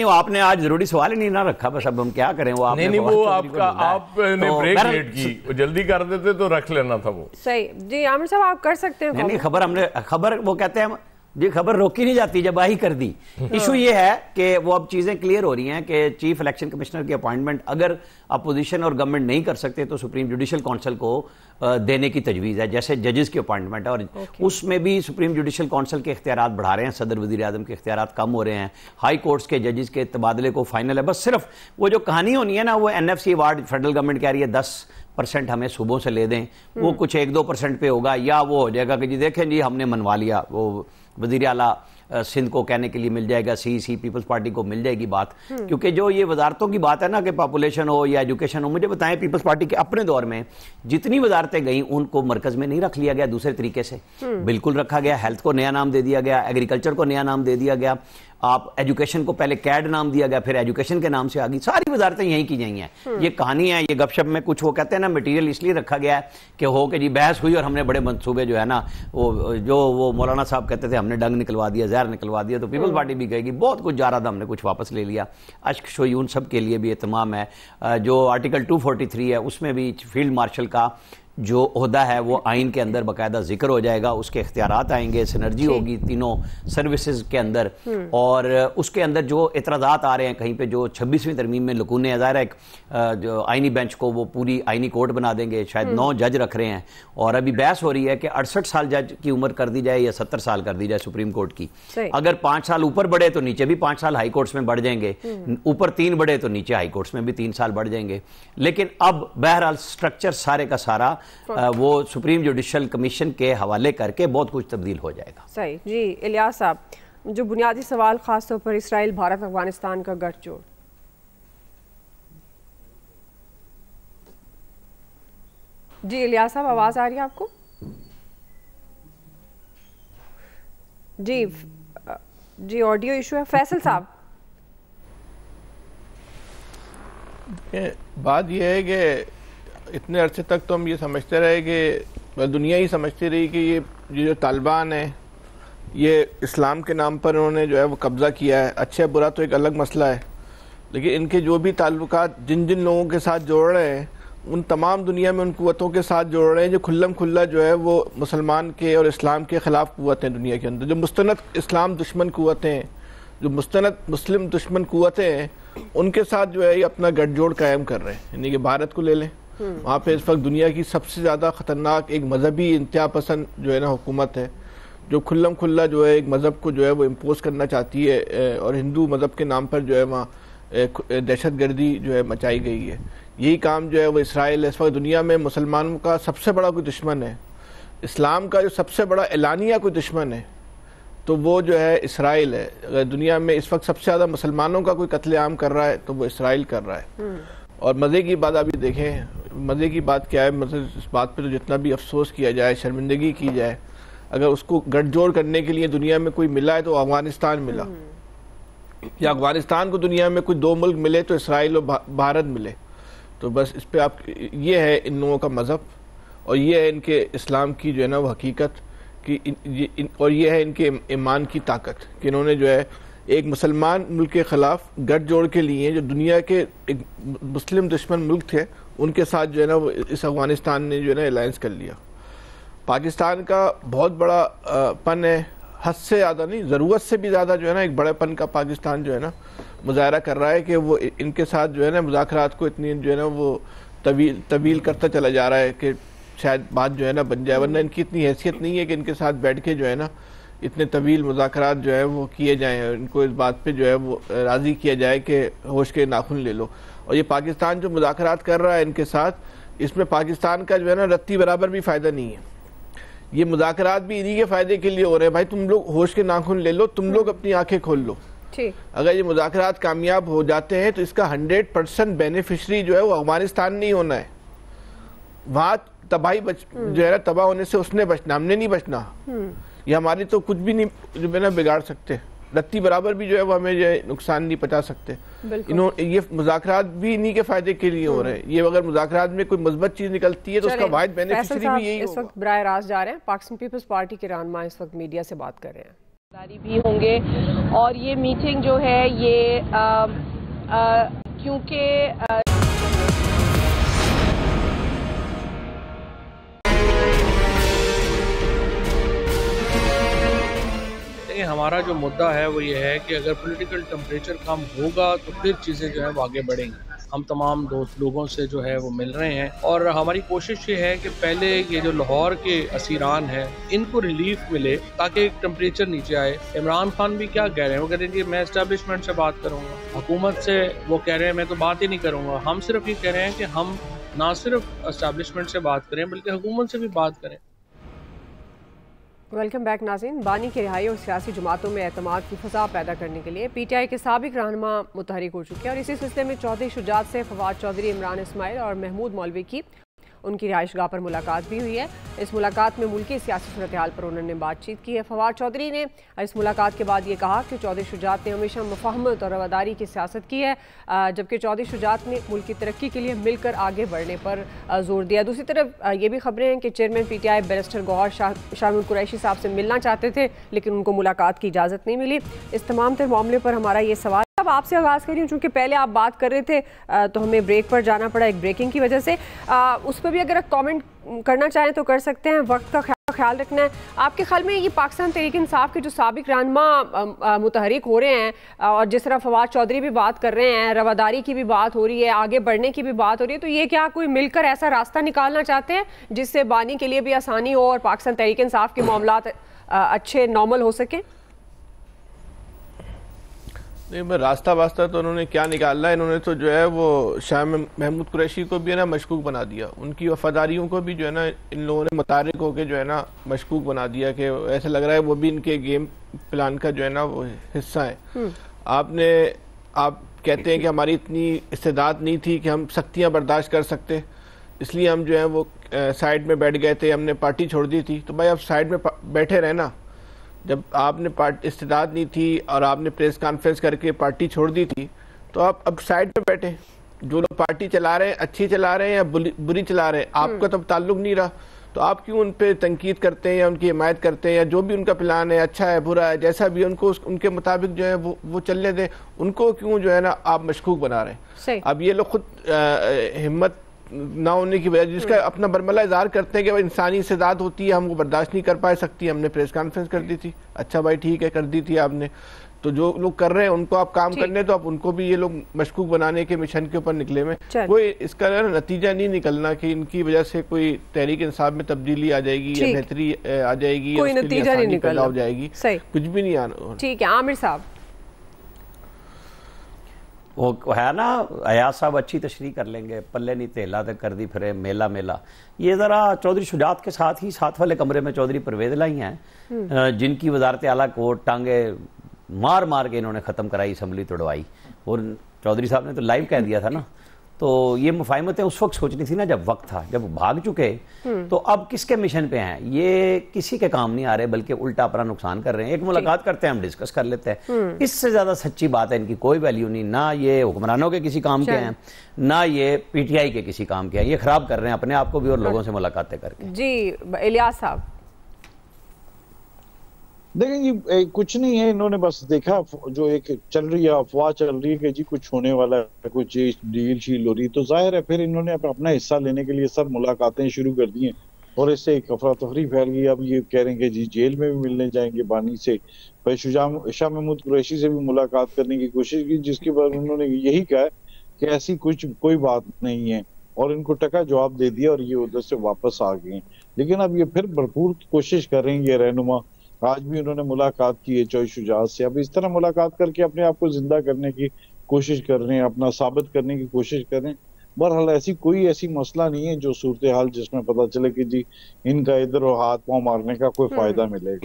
آپ نے آج ضروری سوال ہی نہیں نہ رکھا، بس اب ہم کیا کریں. وہ آپ نہیں وہ آپ نے بریک لیٹ کی، جلدی کر دیتے تو رکھ لینا تھا وہ. صحیح. جی عامر صاحب آپ کر سکتے ہیں. نہیں خبر وہ کہتے ہیں جی خبر روکی نہیں جاتی جب آہی کر دی. ایشو یہ ہے کہ وہ اب چیزیں کلیئر ہو رہی ہیں کہ چیف الیکشن کمشنر کی اپوائنٹمنٹ اگر اپوزیشن اور گورنمنٹ نہیں کر سکتے تو سپریم جوڈیشل کونسل کو دینے کی تجویز ہے، جیسے ججز کی اپوائنٹمنٹ ہے، اور اس میں بھی سپریم جوڈیشل کونسل کے اختیارات بڑھا رہے ہیں. صدر وزیر اعظم کے اختیارات کم ہو رہے ہیں. ہائی کورٹس کے ججز کے تبادلے کو فائنل ہے. بس صرف وہ جو کہانی ہونی ہے نا، وہ NFC ایوارڈ فیڈرل گورنمنٹ کہہ رہی ہے 10% ہمیں صوبوں سے لے دیں، وہ کچھ 1-2% پہ ہوگا، یا وہ ہو جائے گا کہ جی دیکھیں جی ہم نے منوا لیا. وہ وزیر اعلیٰ سندھ کو کہنے کے لیے مل جائے گا، CEC پیپلز پارٹی کو مل جائے گی بات. کیونکہ جو یہ وزارتوں کی بات ہے نا کہ پاپولیشن ہو یا ایجوکیشن ہو، مجھے بتائیں پیپلز پارٹی کے اپنے دور میں جتنی وزارتیں گئیں ان کو مرکز میں نہیں رکھ لیا گیا دوسرے طریقے سے، بالکل رکھا گیا. ہیلتھ کو نیا نام دے دیا گیا، ایگریکلچر کو نیا نام دے دیا گیا، آپ ایجوکیشن کو پہلے کیڈ نام دیا گیا، پھر ایجوکیشن کے نام سے آگئی ساری وزارتیں یہیں کی جائیں ہیں. یہ کہانی ہے، یہ گپ شپ میں کچھ وہ کہتے ہیں نا مٹیریل اس لیے رکھا گیا ہے کہ ہو کہ جی بحث ہوئی اور ہم نے بڑے منصوبے جو ہے نا وہ مولانا صاحب کہتے تھے ہم نے ڈنگ نکلوا دیا، زہر نکلوا دیا، تو پیپلز پارٹی بھی کہے گی بہت کچھ جا رہا تھا ہم نے کچھ واپس لے لیا. اشک شویون سب کے لیے بھی اہتمام ہے. جو آرٹیکل 243 ہے اس میں بھی فیلڈ مارشل کا جو عہدہ ہے وہ آئین کے اندر باقاعدہ ذکر ہو جائے گا، اس کے اختیارات آئیں گے، سنرجی ہوگی تینوں سروسز کے اندر. اور اس کے اندر جو اعتراضات آ رہے ہیں کہیں پہ جو 26ویں ترمیم میں لکونے ہیں، ظاہر ہے ایک جو آئینی بینچ کو وہ پوری آئینی کورٹ بنا دیں گے، شاید 9 جج رکھ رہے ہیں، اور ابھی بحث ہو رہی ہے کہ 68 سال جج کی عمر کر دی جائے یا 70 سال کر دی جائے سپریم کورٹ کی. اگر 5 سال اوپر بڑھے تو نیچے بھی 5 سال ہائی کورٹس میں بڑھ جائیں گے، اوپر 3 بڑھے تو نیچے ہائی کورٹس میں بھی 3 سال بڑھ جائیں گے. لیکن اب بہرحال سٹرکچر سارے کا سارا وہ سپریم جوڈیشل کمیشن کے حوالے کر کے بہت کچھ تبدیل ہو جائے گا. صحیح. جی الیاس صاحب، جو بنیادی سوال خاص طور پر اسرائیل بھارت افغانستان کا گٹھ جوڑ. جی الیاس صاحب آواز آ رہی ہے آپ کو؟ جی آڈیو ایشو ہے. فیصل صاحب بات یہ ہے کہ اتنے عرصے تک تو ہم یہ سمجھتے رہے کہ دنیا ہی سمجھتی رہی کہ یہ جو طالبان ہیں یہ اسلام کے نام پر انہوں نے جو ہے وہ قبضہ کیا ہے. اچھا برا تو ایک الگ مسئلہ ہے، لیکن ان کے جو بھی تعلقات جن لوگوں کے ساتھ جوڑ رہے ہیں ان تمام دنیا میں ان قوتوں کے ساتھ جوڑ رہے ہیں جو کھلا جو ہے وہ مسلمان کے اور اسلام کے خلاف قوتیں دنیا کے اندر، جو مستند اسلام دشمن قوتیں ہیں، جو مستند مسلم دشمن قوتیں ہیں، ان کے ساتھ جو ہے یہ اپنا گٹھ جوڑ قائم کر رہے ہیں. یعنی کہ بھارت کو لے لیں، وہاں پہ اس وقت دنیا کی سب سے زیادہ خطرناک ایک مذہبی انتہا پسند جو ہے نا حکومت ہے، جو کھلا جو ہے ایک مذہب کو جو ہے وہ امپوز کرنا چاہتی ہے، اور ہندو مذہب کے نام پر جو ہے وہاں دہشت گردی جو ہے مچائی گئی ہے. یہی کام جو ہے وہ اسرائیل اس وقت دنیا میں مسلمانوں کا سب سے بڑا کوئی دشمن ہے، اسلام کا جو سب سے بڑا اعلانیہ کوئی دشمن ہے تو وہ جو ہے اسرائیل ہے. اگر دنیا میں اس وقت سب سے زیادہ مسلمانوں کا کوئی قتل عام کر رہا ہے تو وہ اسرائیل کر رہا ہے. اور مزے کی بات ابھی دیکھیں، مزے کی بات کیا ہے، مطلب اس بات پہ تو جتنا بھی افسوس کیا جائے، شرمندگی کی جائے، اگر اس کو گٹھ جوڑ کرنے کے لیے دنیا میں کوئی ملا ہے تو افغانستان ملا، یا افغانستان کو دنیا میں کوئی 2 ملک ملے تو اسرائیل اور بھارت ملے. تو بس اس پہ آپ یہ ہے ان لوگوں کا مذہب، اور یہ ہے ان کے اسلام کی جو ہے نا وہ حقیقت کی، اور یہ ہے ان کے ایمان کی طاقت کہ انہوں نے جو ہے ایک مسلمان ملک کے خلاف گٹھ جوڑ کے لیے جو دنیا کے ایک مسلم دشمن ملک تھے ان کے ساتھ جو ہے نا وہ اس افغانستان نے جو ہے نا الائنس کر لیا. پاکستان کا بہت بڑا پن ہے، حد سے زیادہ نہیں، ضرورت سے بھی زیادہ جو ہے نا ایک بڑے پن کا پاکستان جو ہے نا مظاہرہ کر رہا ہے کہ وہ ان کے ساتھ جو ہے نا مذاکرات کو اتنی جو ہے نا وہ طویل کرتا چلا جا رہا ہے کہ شاید بات جو ہے نا بن جائے، ورنہ ان کی اتنی حیثیت نہیں ہے کہ ان کے ساتھ بیٹھ کے جو ہے نا اتنے طویل مذاکرات جو ہے وہ کیے جائیں، ان کو اس بات پہ جو ہے وہ راضی کیا جائے کہ ہوش کے ناخن لے لو. اور یہ پاکستان جو مذاکرات کر رہا ہے ان کے ساتھ، اس میں پاکستان کا جو ہے نا رتی برابر بھی فائدہ نہیں ہے. یہ مذاکرات بھی انہی کے فائدے کے لیے ہو رہے ہیں. بھائی تم لوگ ہوش کے ناخن لے لو، تم لوگ اپنی آنکھیں کھول لو. اگر یہ مذاکرات کامیاب ہو جاتے ہیں تو اس کا 100% بینیفیشری جو ہے وہ افغانستان نہیں ہونا ہے. وہاں تباہی جو ہے نا تباہ ہونے سے اس نے بچنا، ہم نے نہیں بچنا. یہ ہماری تو کچھ بھی نہیں جو ہے نا بگاڑ سکتے، رتی برابر بھی جو ہے وہ ہمیں جو ہے نقصان نہیں پہنچا سکتے. یہ مذاکرات بھی انہی کے فائدے کے لیے ہو رہے ہیں. یہ اگر مذاکرات میں کوئی مثبت چیز نکلتی ہے تو اس کا واحد بینیفیشری بھی یہی ہوگا. اس وقت براہ راست جا رہے ہیں، پاکستان پیپلز پارٹی کے رہنما اس وقت میڈیا سے بات کر رہے ہیں. بھی ہوں گے اور یہ میٹنگ جو ہے یہ کیونکہ ہمارا جو مدعا ہے وہ یہ ہے کہ اگر پولیٹیکل ٹمپریچر کم ہوگا تو پھر چیزیں جو ہیں وہ آگے بڑھیں گی. ہم تمام دوست لوگوں سے جو ہے وہ مل رہے ہیں اور ہماری کوشش یہ ہے کہ پہلے یہ جو لاہور کے اسیران ہیں ان کو ریلیف ملے تاکہ ٹمپریچر نیچے آئے. عمران خان بھی کیا کہہ رہے ہیں, وہ کہہ رہے ہیں کہ میں اسٹیبلشمنٹ سے بات کروں گا, حکومت سے وہ کہہ رہے ہیں میں تو بات ہی نہیں کروں گا. ہم صرف یہ کہہ رہے ہیں کہ ہم نہ صرف اسٹیبلشمنٹ سے بات کریں بلکہ حکومت سے بھی بات کریں. ویلکم بیک ناظرین. بانی کی رہائی اور سیاسی جماعتوں میں اعتماد کی فضا پیدا کرنے کے لیے پی ٹی آئی کے سابق رہنما متحرک ہو چکے ہیں اور اسی سلسلے میں چودھری شجاعت سے فواد چودھری, عمران اسماعیل اور محمود مولوی کی ان کی رہائش گاہ پر ملاقات بھی ہوئی ہے. اس ملاقات میں ملکی سیاسی صورتحال پر انہوں نے بات چیت کی ہے. فواد چودھری نے اس ملاقات کے بعد یہ کہا کہ چودھری شجاعت نے ہمیشہ مفاہمت اور رواداری کی سیاست کی ہے, جبکہ چودھری شجاعت نے ملک کی ترقی کے لیے مل کر آگے بڑھنے پر زور دیا. دوسری طرف یہ بھی خبریں ہیں کہ chairman P T I barrister Gohar Shah Mahmood Qureshi صاحب سے ملنا چاہتے تھے لیکن ان کو ملاقات کی اجازت نہیں ملی. اس تمام تر معاملے پر ہمارا یہ سوال اب آپ سے آغاز کر رہی ہوں, چونکہ پہلے آپ بات کر رہے تھے تو ہمیں بریک پر جانا پڑا ایک بریکنگ کی وجہ سے. اس پہ بھی اگر آپ کامنٹ کرنا چاہیں تو کر سکتے ہیں, وقت کا خیال رکھنا ہے. آپ کے خیال میں یہ پاکستان تحریک انصاف کے جو سابق رہنما متحرک ہو رہے ہیں اور جس طرح فواد چودھری بھی بات کر رہے ہیں, رواداری کی بھی بات ہو رہی ہے, آگے بڑھنے کی بھی بات ہو رہی ہے, تو یہ کیا کوئی مل کر ایسا راستہ نکالنا چاہتے ہیں جس سے بانی کے لیے بھی آسانی ہو اور پاکستان تحریک انصاف کے معاملات اچھے نارمل ہو سکیں؟ نہیں, راستہ واسطہ تو انہوں نے کیا نکالنا ہے, انہوں نے تو جو ہے وہ شاہ محمود قریشی کو بھی ہے نا مشکوک بنا دیا, ان کی وفاداریوں کو بھی جو ہے نا ان لوگوں نے متحرک ہو کے جو ہے نا مشکوک بنا دیا کہ ایسا لگ رہا ہے وہ بھی ان کے گیم پلان کا جو ہے نا وہ حصہ ہے. آپ کہتے ہیں کہ ہماری اتنی استعداد نہیں تھی کہ ہم سختیاں برداشت کر سکتے, اس لیے ہم جو ہے وہ سائیڈ میں بیٹھ گئے تھے, ہم نے پارٹی چھوڑ دی تھی. تو بھائی آپ سائیڈ میں بیٹھے رہے نا, جب آپ نے استعداد نہیں تھی اور آپ نے پریس کانفرنس کر کے پارٹی چھوڑ دی تھی تو آپ اب سائیڈ پہ بیٹھے. جو لوگ پارٹی چلا رہے ہیں اچھی چلا رہے ہیں یا بری چلا رہے ہیں, آپ کا تو تعلق نہیں رہا, تو آپ کیوں ان پہ تنقید کرتے ہیں یا ان کی حمایت کرتے ہیں, یا جو بھی ان کا پلان ہے اچھا ہے برا ہے جیسا بھی ان کو ان کے مطابق جو ہے وہ چلنے دیں, ان کو کیوں جو ہے نا آپ مشکوک بنا رہے ہیں. اب یہ لوگ خود ہمت نہ ہونے کی وجہ جس کا اپنا برملا اظہار کرتے ہیں کہ انسانی استعداد ہوتی ہے, ہم وہ برداشت نہیں کر پائے سکتی, ہم نے پریس کانفرنس کر دی تھی. اچھا بھائی ٹھیک ہے, کر دی تھی آپ نے, تو جو لوگ کر رہے ہیں ان کو آپ کام کرنے تو آپ ان کو بھی یہ لوگ مشکوک بنانے کے مشن کے اوپر نکلے میں. کوئی اس کا نتیجہ نہیں نکلنا کہ ان کی وجہ سے کوئی تحریک انصاف میں تبدیلی آ جائے گی یا بہتری آ جائے گی, کوئی نتیجہ نہیں نکلنا ہو جائے گی, کچھ بھی نہیں آنا. ٹھیک ہے عامر صاحب. وہ ہے نا ایاز صاحب اچھی تشریح کر لیں گے, پلے نہیں تیلا تک کر دی پھرے میلا میلا. یہ ذرا چودھری شجاعت کے ساتھ ہی ساتھ والے کمرے میں چودھری پرویز لائی ہیں جن کی وزارت اعلیٰ کو ٹانگے مار مار کے انہوں نے ختم کرائی, اسمبلی توڑوائی, اور چودھری صاحب نے تو لائیو کہہ دیا تھا نا. تو یہ مفاہمتیں اس وقت سوچنی تھی نا جب وقت تھا, جب بھاگ چکے تو اب کس کے مشن پہ ہیں, یہ کسی کے کام نہیں آ رہے بلکہ الٹا اپنا نقصان کر رہے ہیں. ایک ملاقات کرتے ہیں, ہم ڈسکس کر لیتے ہیں, اس سے زیادہ سچی بات ہے ان کی کوئی ویلیو نہیں, نہ یہ حکمرانوں کے کسی کام کے ہیں نہ یہ پی ٹی آئی کے کسی کام کے ہیں. یہ خراب کر رہے ہیں اپنے آپ کو بھی اور لوگوں سے ملاقاتیں کر کے. جی الیاس صاحب. دیکھیں جی کچھ نہیں ہے, انہوں نے بس دیکھا جو ایک چل رہی ہے افواہ چل رہی ہے کہ جی کچھ ہونے والا ہے, کچھ ڈیل شیل ہو رہی, تو ظاہر ہے پھر انہوں نے اپنا حصہ لینے کے لیے سب ملاقاتیں شروع کر دی ہیں اور اس سے ایک افراتفری پھیل گئی. اب یہ کہہ رہے ہیں کہ جی جیل میں بھی ملنے جائیں گے بانی سے, پھر شاہ محمود قریشی سے بھی ملاقات کرنے کی کوشش کی, جس کے بعد انہوں نے یہی کہا کہ ایسی کوئی بات نہیں ہے اور ان کو ٹکا جواب دے دیا اور یہ ادھر سے واپس آ گئے ہیں. لیکن اب یہ پھر بھرپور کوشش کر رہے ہیں یہ رہنما, آج بھی انہوں نے ملاقات کی ہے چودھری شجاعت سے, اب اس طرح ملاقات کر کے اپنے آپ کو زندہ کرنے کی کوشش کر رہے ہیں, اپنا ثابت کرنے کی کوشش کر رہے ہیں. بہرحال ایسی مسئلہ نہیں ہے جو صورتحال جس میں پتہ چلے کہ جی ان کا ادھر ہاتھ پاؤں مارنے کا کوئی فائدہ ملے گا.